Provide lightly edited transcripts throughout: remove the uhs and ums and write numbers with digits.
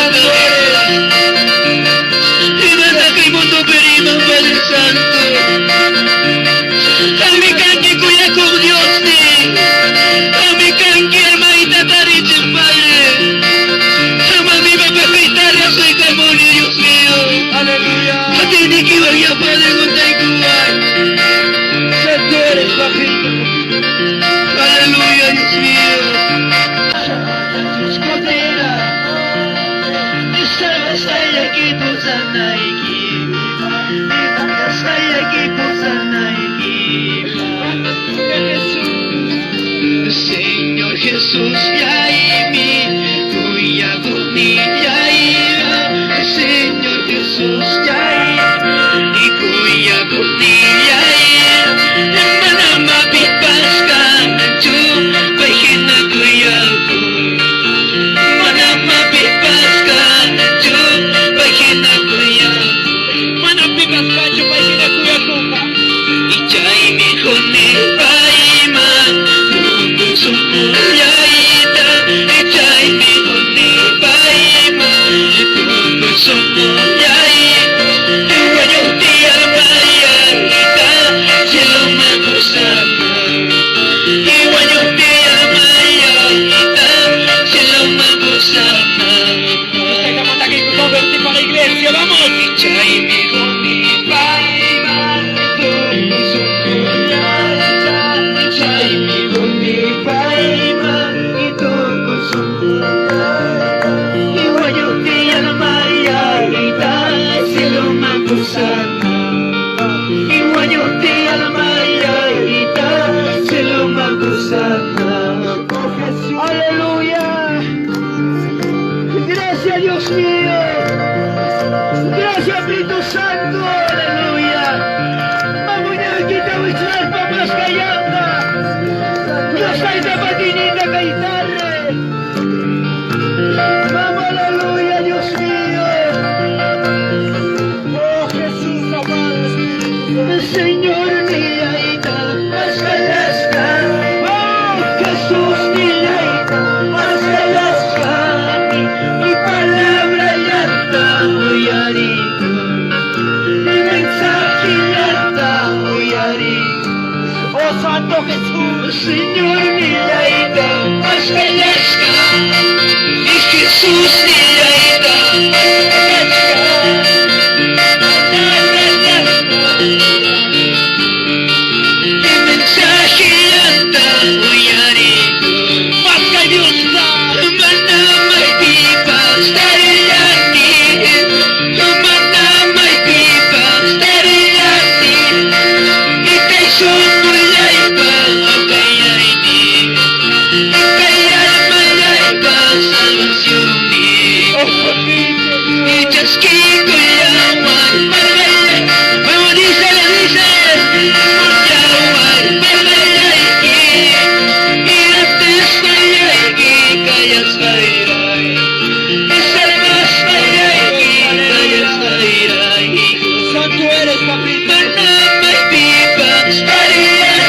santo eres. Y nada que mundo pedimos, Padre Santo. Kami kanki kuya con Dios ni. Kami kanki hermanita tariche, Padre. Ama mi papá Italia, soy demonio, Dios mío. Aleluya. A ti ni que vaya, Padre, con Taikuan. Santo eres, papito. Aleluya, Dios mío. Escondera. Saya equipo sana equipo. Saya equipo sana equipo. Señor Jesús, ya mi cuya ya Señor Jesús, ya y cuya ya manama pipas kanchu bahina kuya manama pipas kanchu bahina kuya Mana pipas kacho pa isina kuya kupa. ichay mi hone paima tuntung sumuyaita ichay mi hone paima tuntung sumuyaita iwayo tiya mayarita sila magusama iwayo tiya mayarita sila magusama Usted está mandando que convertir para la iglesia, vamos. ichay mi hone paima tuntung sumuyaita ichay mi hone paima tuntung sumuyaita iwayo tiya mayarita sila magusama iwayo tiya mayarita sila magusama Aleluya. Gracias, Dios mío. Gracias, Espíritu Santo. Aleluya. Vamos a quitar nuestras papas callando. Dios está patinita guitarra. Vamos, aleluya, Dios mío. Oh, Jesús amado. Señor, mira y da más callasca. Oh, Jesús, mira y da más callasca. Mi palabra ya está muy arico. Mi mensaje ya está muy arico. Oh, Santo Jesús, Señor, mira y da más callasca. y Jesús mira y da mi mensaje anda muy arico Más que Dios da. manama y pipas tariyani manama y pipas tariyani y te sumo yaiba okayaini y kayal mayaiba salvacioni Oh, papito. y chasquico yawan margaya como dice le dice yawan margayaiki y antes mayaiki kayas mayray y salvas mayaiki kayas mayray Santo eres, papito. manama y pipas tariyan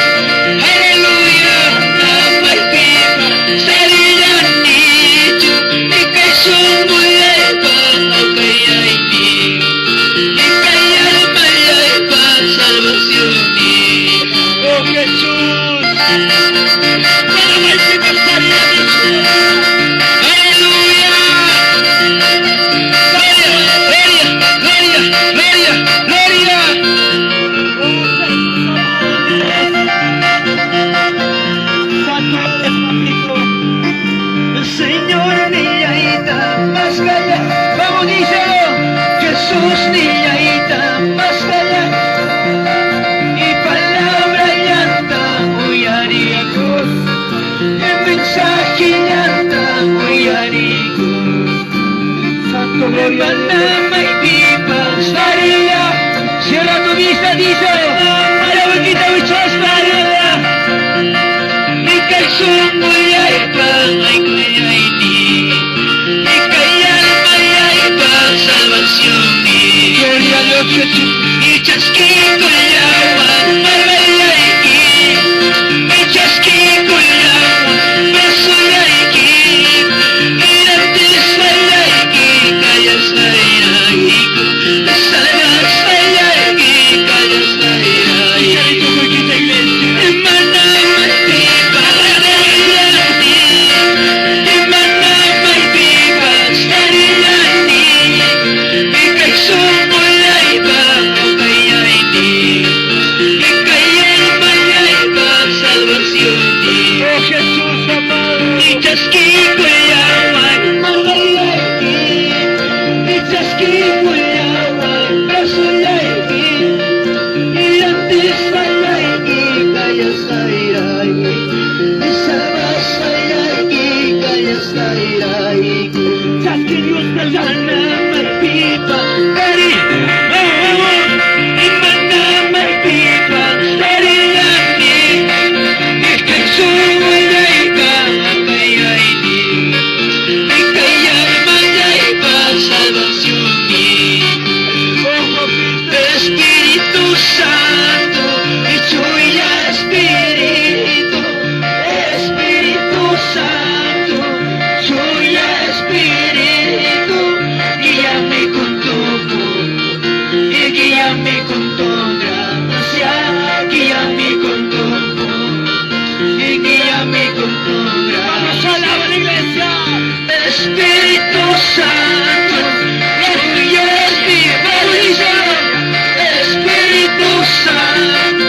aleluya manama y pipas tariyan nicho y kay sumuyaypa okayaini y kayal mayaypa salvacioni Oh, Jesús. Para más pipas para aleluya gloria gloria gloria gloria Santo eres, papito. Señor niñaita más calla vamos díselo Jesús niñaita más calla y palabra llanta muy ariacos el mensaje llanta muy aricos Santo gloria. manama y pipas varía cierra tu vista díselo para boquita muchos varía mi calzón muy aipa ay cuyaini mi cayal mayaipa salvación Gloria a Dios, Jesús. mi chasquico yawan margayaiki mi chasquico yawan beso yaiki y antes mayaiki Manama pipa, dari, manama pipa, dari lagi, ikan sumulay ka, kaya ini, kaya manay pa salvación ni, Espíritu Santo, ituya Espíritu, Espíritu Santo, tuya Espíritu, guíame con tu amor, y guíame con tu gracia, guíame con tu amor, y guíame con tu gracia. Vamos a alabar la iglesia. Espíritu Santo, tuya Espíritu, Espíritu Santo,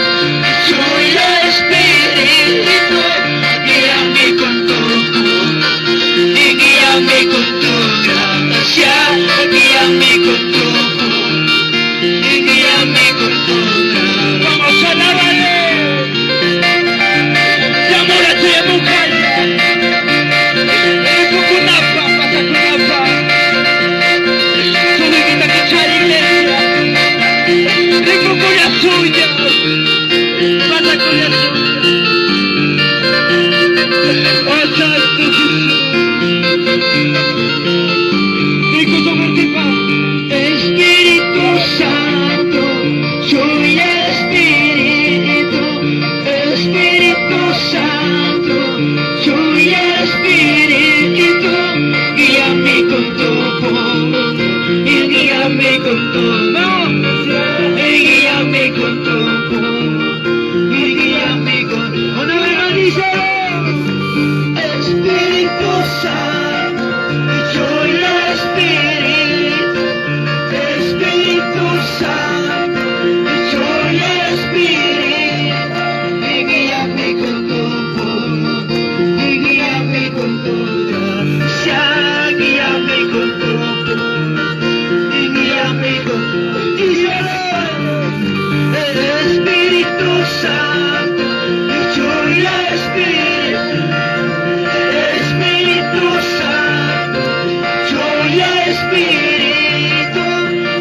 tuya Espíritu, guíame con tu amor, y guíame con tu gracia, guíame con tu amor, y guíame con tu gracia. Vamos a alabarle. Llamo la tuya mujer. Kukunapa, pasa kunapa. Solo quita que echar iglesia. Rico con la suya. Pasa con la suya. Oh, Santo Jesús. Rico sobre ti, Espíritu Santo, soy Espíritu, Espíritu Santo, soy Espíritu, guíame con tu amor, y guíame con tu amor, y guíame con tu amor, y guíame con tu amor. Una vez más dice, Espíritu Santo, soy Espíritu, Espíritu Santo, soy Espíritu, y guíame con tu amor, y guíame con tu gracia, guíame con tu amor, y guíame con tu Espíritu Santo, soy Espíritu, Espíritu Santo, soy Espíritu,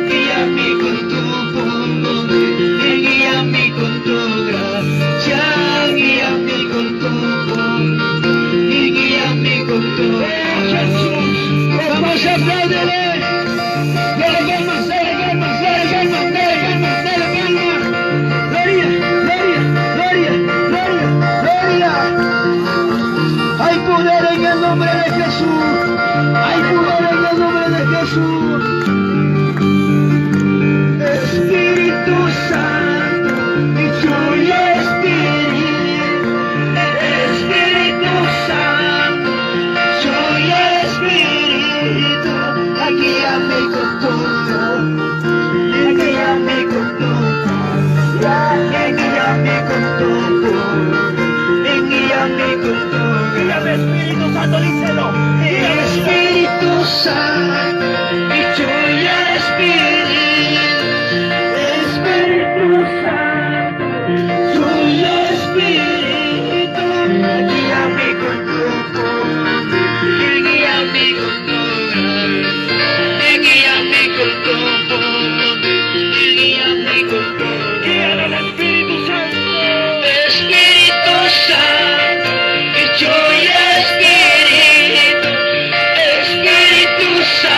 guíame con tu amor, y guíame con tu gracia, guíame con tu amor, y guíame con tu Jesús. Vamos a aplaudirle. Dale palmas, dale palmas, dale palmas, dale palmas, dale palmas. Gloria, gloria, gloria, gloria, gloria. Hay poder en el nombre de Jesús. Hay poder en el nombre de Jesús. Espíritu Santo, soy Espíritu, Espíritu Santo, soy Espíritu, guíame con tu amor, guíame con tu amor, guíame con tu amor, guíame con tu guíame Espíritu Santo, díselo, Espíritu Santo, soy Espíritu, Espíritu Santo, soy Espíritu, guíame con tu amor, guíame con tu gracia, guíame con tu amor, guíame con tu guíame al Espíritu Santo, Espíritu Santo, soy Espíritu, Espíritu Santo.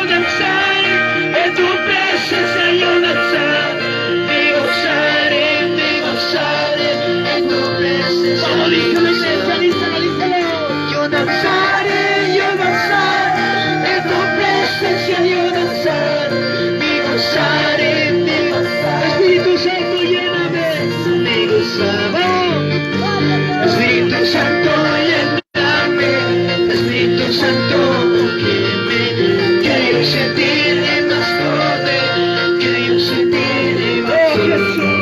danzaré, en tu presencia yo danzaré, me gozaré, en tu presencia. Vamos, díselo, iglesia, díselo. Yo danzaré, en tu presencia yo danzaré, me gozaré, Espíritu Santo lléname, me gozaré, Espíritu Santo lléname, Espíritu Santo úngeme, quiero sentir más poder, quiero sentir más Jesús.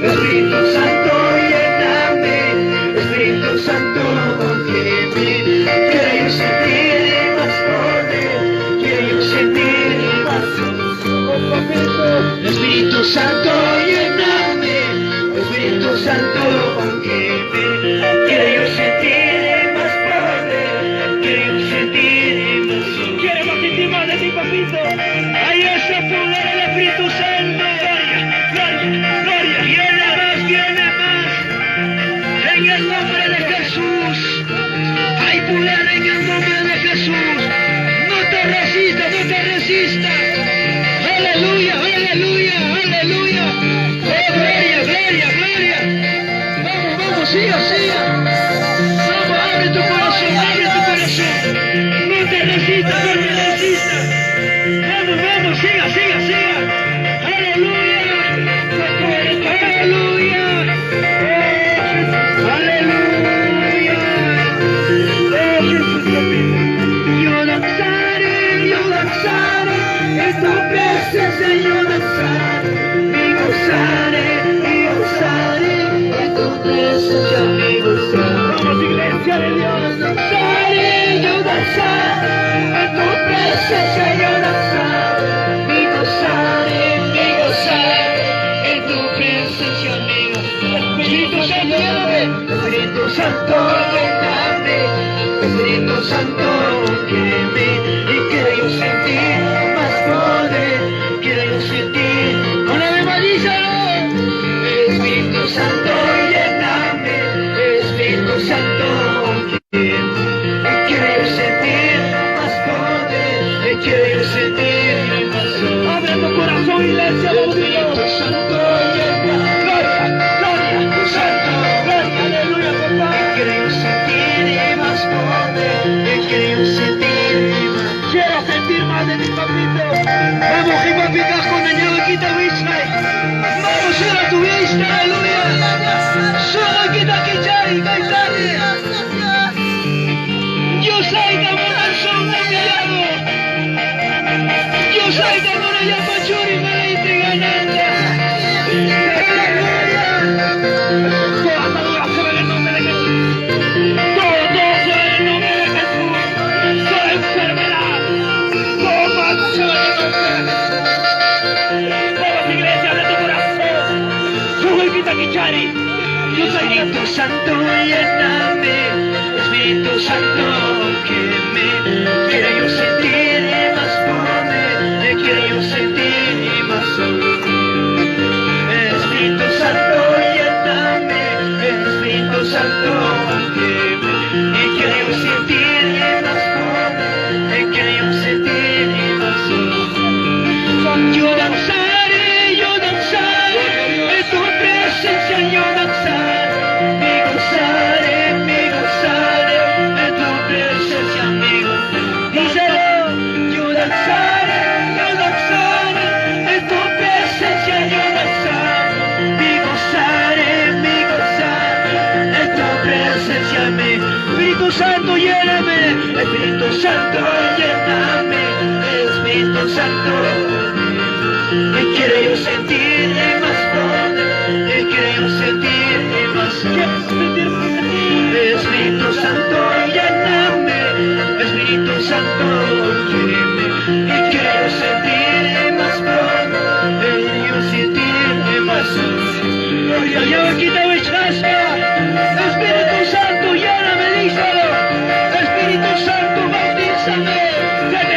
Espíritu Santo lléname, Espíritu Santo úngeme, quiero sentir más poder, quiero sentir más Espíritu Santo lléname, Espíritu Santo úngeme, quiero sentir más poder, quiero sentir más Queremos sentir más de ti, papito. Ahí ese poder del Espíritu Santo. Gloria. Viene más. En el nombre de Jesús. Hay poder en el nombre de Jesús. No te resistas. Aleluya. Oh, gloria. Vamos, siga. Vamos, abre tu corazón. No te resistas. Vamos, siga. Aleluya. Yo danzaré, en tu presencia yo danzaré, me gozaré, en tu presencia me gozaré. Vamos, iglesia de Dios, yo danzaré, en tu presencia yo danzaré, me gozaré, en tu presencia me gozaré. Espíritu Santo, lléname, Espíritu Santo, lléname, Espíritu Santo, úngeme, y quiero sentir más poder, quiero sentir. Una vez más, díselo. Espíritu Santo, lléname, Espíritu Santo, úngeme, y quiero sentir más poder, y quiero sentir más poder. Abre tu corazón, iglesia, Espíritu Santo, lléname. Gloria, Santo, gloria, aleluya, papá. Y quiero sentir más poder, y quiero sentir más. Quiero sentir más de mi papito. Vamos, que va a picar con el niño que te viste. Vamos, será tu vista, aleluya. Solo quita que chai, caitane. Yo soy de Moranzón, de mi lado. Yo soy de Morella Pachuri, me la estoy ganando. Toda adoración en el nombre de Jesús. Todo gozo en el nombre de Jesús. Toda enfermedad. Todo maldición en el nombre de Jesús. Vamos, iglesia, de tu corazón. Sube y quita Kichari. Yo soy Espíritu Santo, lléname. Espíritu Santo, úngeme. Quiero yo sentir más poder. Quiero yo sentir más poder. Espíritu Santo, lléname, Espíritu Santo, úngeme, y quiero sentir más poder, y quiero sentir más poder. Yo danzaré, en tu presencia yo danzaré, me gozaré, en tu presencia me gozaré. Díselo, yo danzaré, en tu presencia yo danzaré, me gozaré, en tu presencia me. Espíritu Santo, lléname, Espíritu Santo, lléname, Espíritu Santo. Y quiero yo sentir más poder, y quiero yo sentir más. Espíritu Santo, lléname, Espíritu Santo, úngeme, y quiero sentir más poder, y yo sentir más. Yo quita mi chasca. Espíritu Santo, lléname, díselo. Espíritu Santo, bautízame,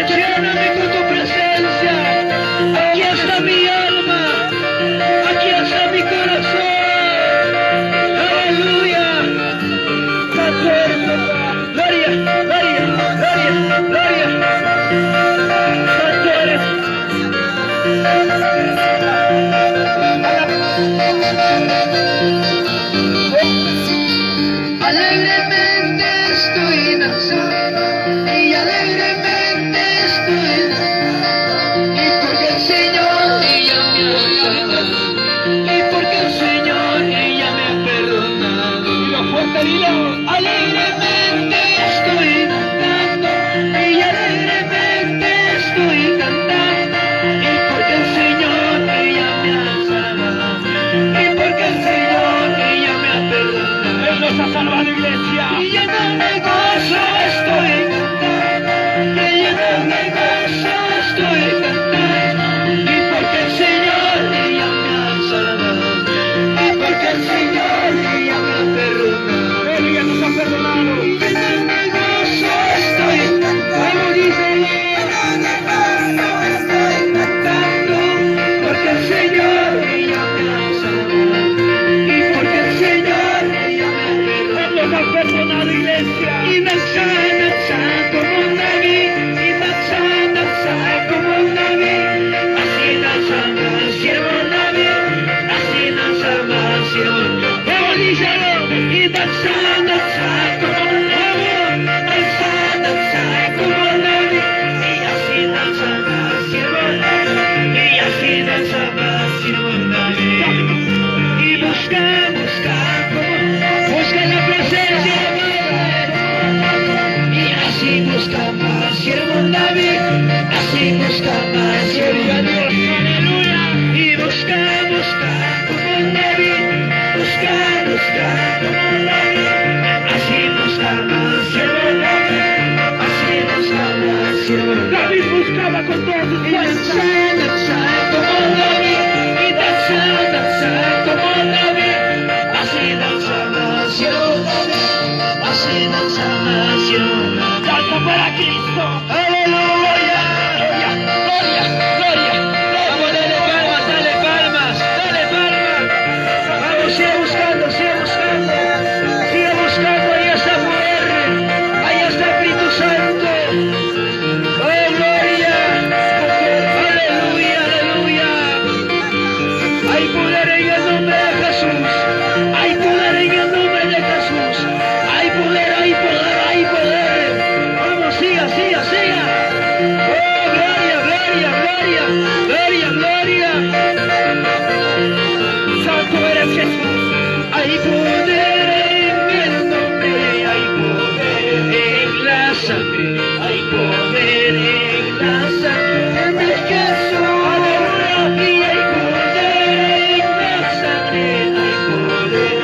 lléname con tu presencia. Aquí está mi alma, aquí está mi corazón. Aleluya. Está fuerte, alegremente, dilo. Alegremente estoy cantando y alegremente estoy cantando y porque el Señor que ya me ha salvado y porque el Señor que ya me ha perdonado. Él nos ha salvado, iglesia. Y lleno de gozo estoy cantando, y lleno de gozo estoy cantando, y porque el Señor ya me ha salvado, y porque el Señor ya me ha perdonado. Él ya nos ha perdonado. Y lleno de gozo estoy cantando, dice, lleno de gozo estoy cantando, porque el Señor ya me ha salvado, y porque el Señor ya me ha perdonado. Él nos ha perdonado, iglesia. Y danza, danza como David, y danza, danza como David, así danzaba el siervo David, así danzaba el siervo. Díselo, y danza, danza como David, danza, danza como David, y así danzaba el siervo David, y así danzaba el siervo David. Y busca, busca la presencia de Dios. Y así buscaba al siervo David, así buscaba al siervo David. Aleluya. Y busca como David, busca como David. Así buscaba al siervo David, así buscaba al siervo David. David buscaba con todas sus Y danza, fuerzas. danza como David, y danza, danza como David, así danzaba el siervo David, así danzaba el siervo David. Danza para Cristo. ¡Aleluya! ¡Gloria, gloria! Vamos, dale palmas, dale palmas, dale palmas. Vamos, sigue buscando, sigue buscando. Sigue buscando, ahí está el poder, ahí está el Espíritu Santo. ¡Oh, gloria! ¡Aleluya, aleluya! Hay poder en el nombre de Jesús. Hay poder en el nombre de Jesús. Hay poder, hay poder, hay poder. Vamos, siga, siga, siga. ¡Oh, gloria, gloria, gloria! ¡Gloria, gloria! Santo eres Jesús. Hay poder en el nombre, hay poder en la sangre, hay poder en la sangre de Jesús. Aleluya. Y hay poder en la sangre, hay poder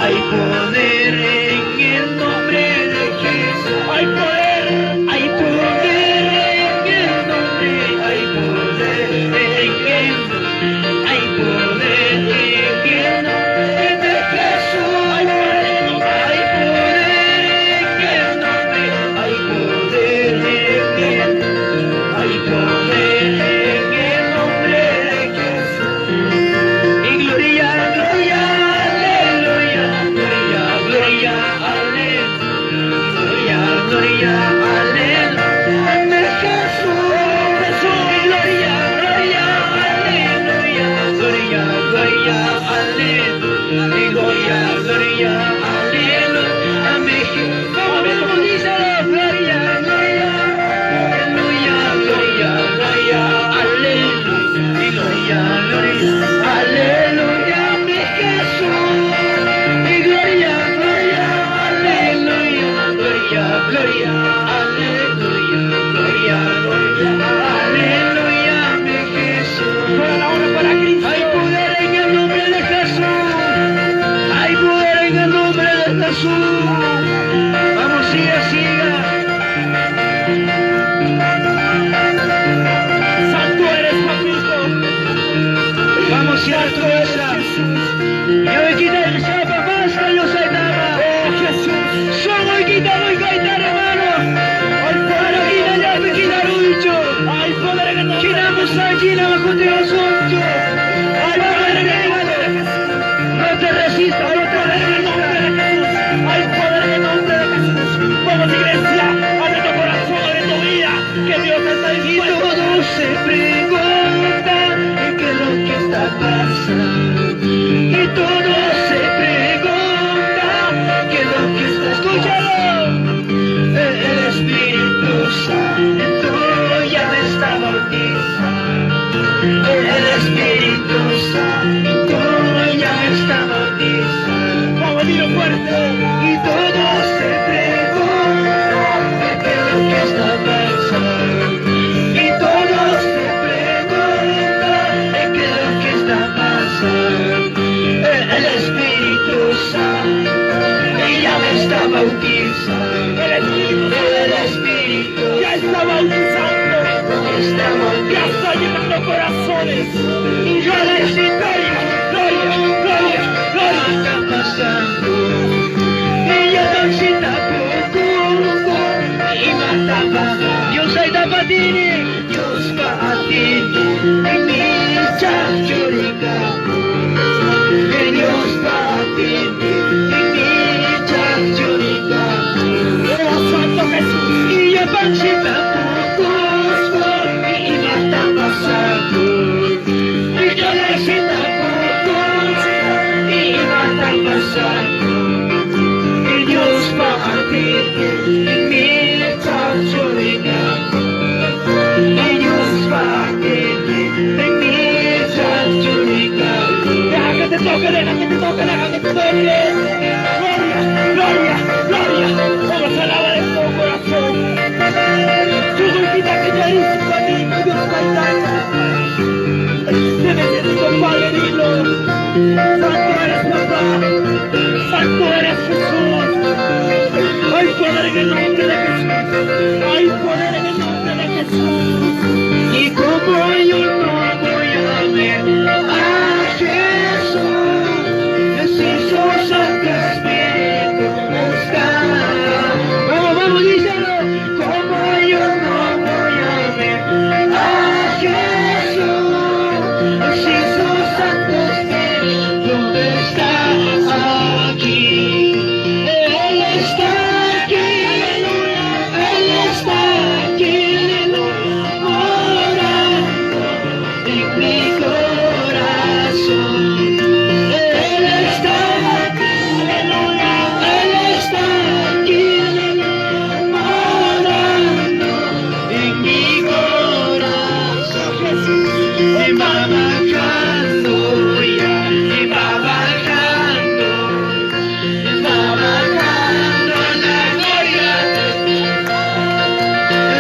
hay poder en el nombre de Jesús. Hay poder en el nombre, hay poder en el nombre. Hay poder en el nombre de Jesús. Hay poder en el nombre. Hay poder en el nombre. Hay poder en el nombre de Jesús. Y gloria, gloria, aleluya. Gloria, gloria, aleluya. Gloria, gloria, aleluya. De Jesús. Jesús. Y gloria, gloria, aleluya. Gloria, gloria, aleluya. Y gloria, gloria, aleluya. Amén. Vamos, díselo. Gloria, gloria, aleluya. Gloria, gloria, aleluya. Y gloria, gloria, aleluya. Mi Jesús. Y gloria, gloria, aleluya. Gloria, gloria, aleluya. Gloria, gloria, aleluya. Mi Jesús. Toda la hora para Cristo. Hay poder en el nombre de Jesús. Hay poder en el nombre y todo se preguntan qué es lo que está pasando. Y todo se preguntan qué es lo que está pasando. El Espíritu Santo ya me está bautizando. El Espíritu Ya está bautizando. está bautizando. Ya está llenando corazones. Y yo necesito Gloria, gloria, gloria. está pasando. Y yo necesito poco. Y mataba. Dios hay da patini. Dios va a ti. Y mi chachorica. Que Dios va a ti. Y mi chachorica. Oh, Santo Jesús. Y yo necesito poco. Y mata pasando. Y yo necesito poco. Y mata pasando. Y Dios va a ti. Y mi chachorica. Y Dios va a ti. Y mi chachorica. Deja que te toque, deja que te toque, deja que te toque. Gloria, gloria, gloria. Vamos a alabar en todo corazón. Tu dulcita que ya hizo conmigo, Dios cantando. Te necesito, Padre, dilo. Santo eres papá. Santo eres Jesús. Hay poder en el nombre de Jesús. Hay poder en el nombre de Jesús. Y como yo no voy a ver a Jesús, preciso Santo Espíritu buscar. Vamos, díselo. Como yo no voy a ver a Jesús, preciso Santo Espíritu está aquí. Él está aquí, Él está aquí, morando en mi corazón. Él está aquí, aleluya, Él está aquí, morando en mi corazón. Y va bajando ya, y va bajando, y va bajando la gloria.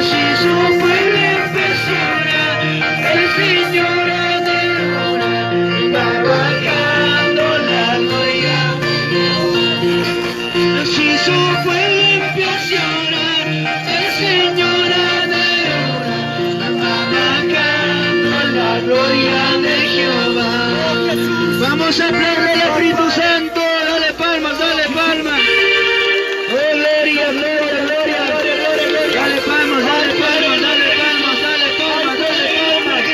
Si su pueblo empezara, el Señor adora, va bajando la gloria. Si su pueblo empezara, el Señor adora, va bajando la gloria de Jehová. Vamos a aplaudir al Espíritu Santo, dale palmas, dale palmas. Oh, gloria, gloria, gloria, dale palmas, dale palmas, dale palmas, dale palmas, dale palmas.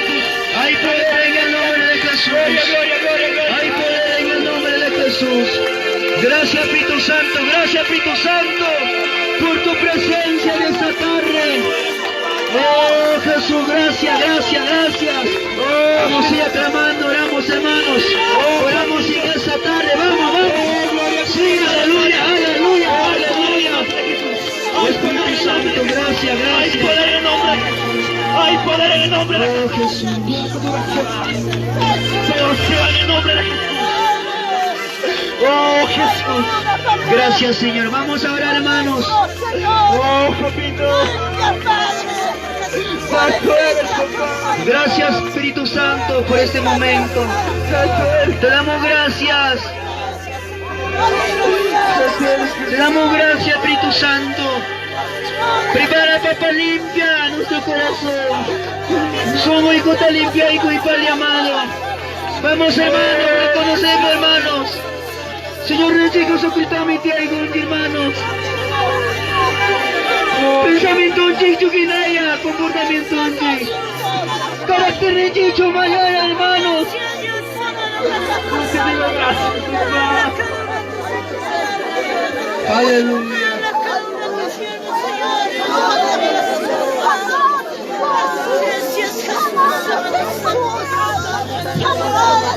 Hay poder en el nombre de Jesús. Hay poder en el nombre de Jesús. Gracias, Espíritu Santo, por tu presencia en esta tarde. Oh, Jesús, gracias. Oh, vamos a ir aclamando, oramos, hermanos. Oramos en esta tarde, vamos. Sí, aleluya. Espíritu Santo, gracias. Hay poder en el nombre de Jesús. Hay poder en el nombre de Oh, Jesús. Señor, sea en el nombre de Jesús. Oh, Jesús. Gracias, Señor. Vamos a orar, hermanos. Oh, papito. Santo eres, papá. Gracias, Espíritu Santo, por este momento. Te damos gracias. Te damos gracias, Espíritu Santo. Prepara, papá, limpia nuestro corazón. Somos hijos de limpia, hijo y padre amado. Vamos, hermanos, reconocemos, hermanos. Señor, chicos, ocultamente hay hermanos. Pensamiento chicho kinaya, comportamiento anchi. Carácter de chicho mayor, hermanos. Aleluya.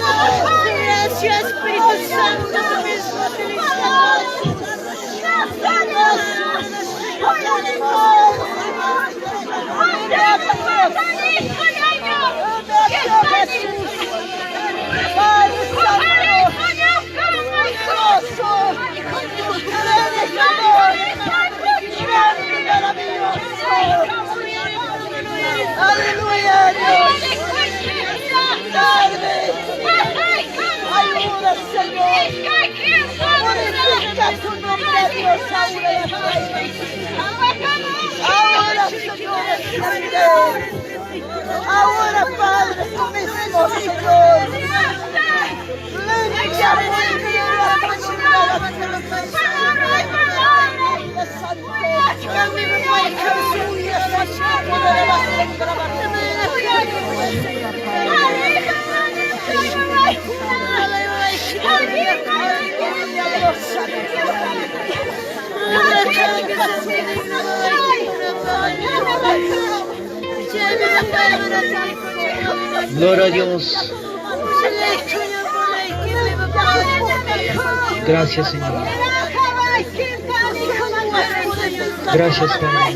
Gracias, Espíritu Santo, Ayuda, Señor. Glorifica tu nombre, Dios. Ahora, Señor, ahora, Padre, tú mismo, Señor. Limpia, Gloria a Dios. Gracias, Señor. Gracias, Padre.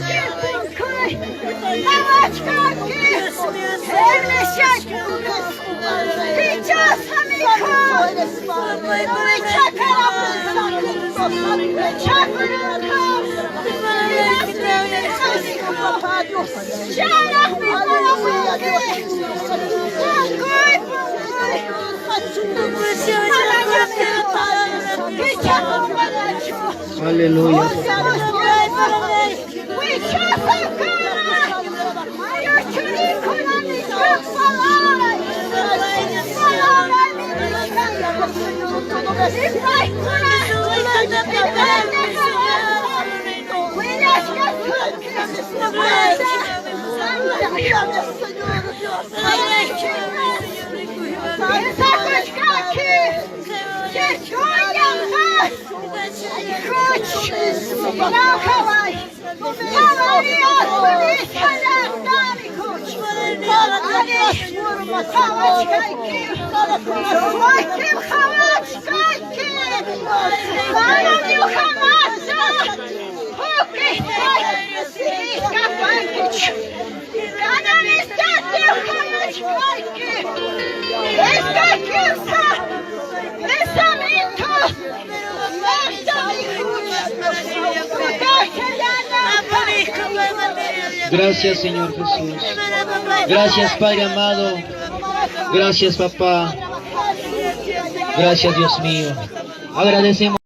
Aleluya. Gracias, Señor Jesús. Gracias, Padre amado. Gracias, papá. Gracias, Dios mío. Agradecemos.